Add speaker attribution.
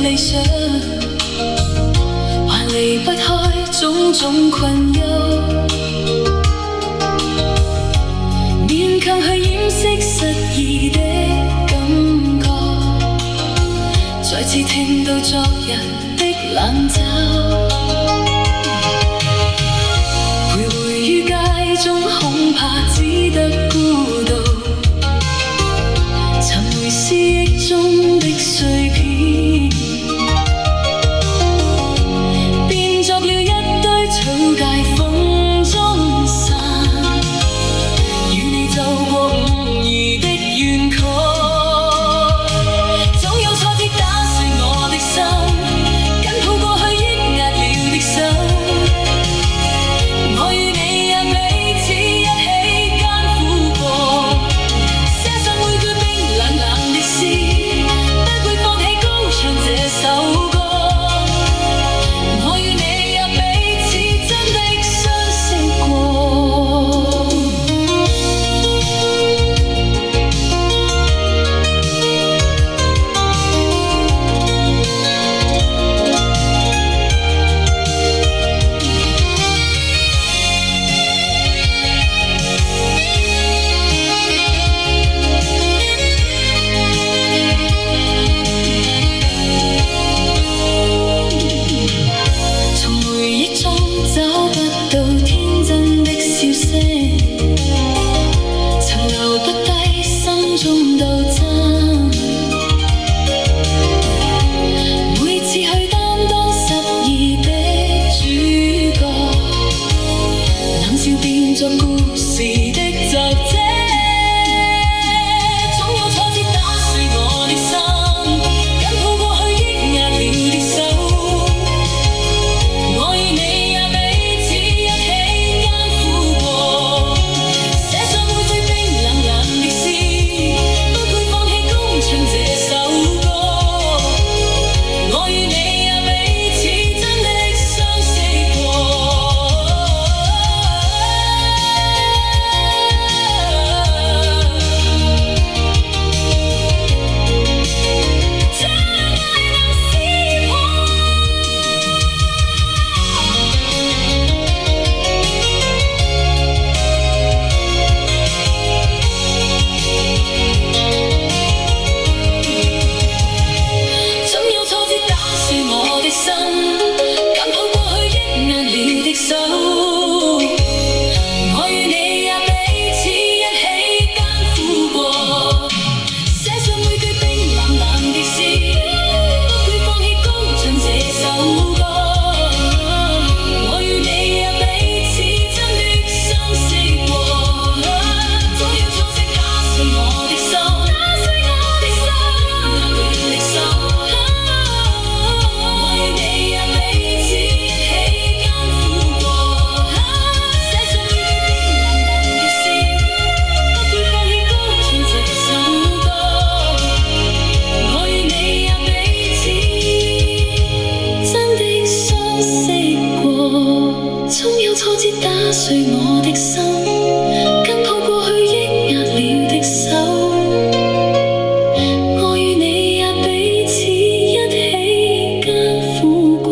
Speaker 1: 理想，還離不開種種困憂，勉強去掩飾失意的感覺，再次聽到昨日的冷嘲，徘徊於街中恐怕只得孤獨，尋回思憶中的碎片，變作了一堆草芥風中散，與你走過誤意的怨慨，總有挫折打碎我的心，緊抱過去抑壓了的手，我與你也彼此一起艱苦過，寫上每句冰冷冷的詩，不會放棄高唱這首歌，我與你也彼此真的相識過。從回憶中找不到天真的笑聲，曾留不低心中鬥爭，每次去擔當失意的主角，冷笑變作故事的作者，總有挫折打碎我的心，緊抱過去抑壓了的手，我與你也彼此一起艱苦過，寫上每句冰冷冷的詩，不會放棄高唱這首歌，我與你也彼此真的相識過。將愛能撕破，總有挫折打碎我的心，緊抱過去抑壓了的手，我與你也彼此一起艱苦過，寫上每句冰冷冷的詩，不會放棄高唱這首歌，我與你也彼此真的相識過，總有挫折打碎我的心，壓了的手，我與你也彼此一起艱苦過，寫上每句冰冷冷的詩，不會放棄高唱這首歌，我與你也彼此真的相識過，總有挫折打碎我的心，緊抱過去抑壓了的手，我與你也彼此一起艱苦過。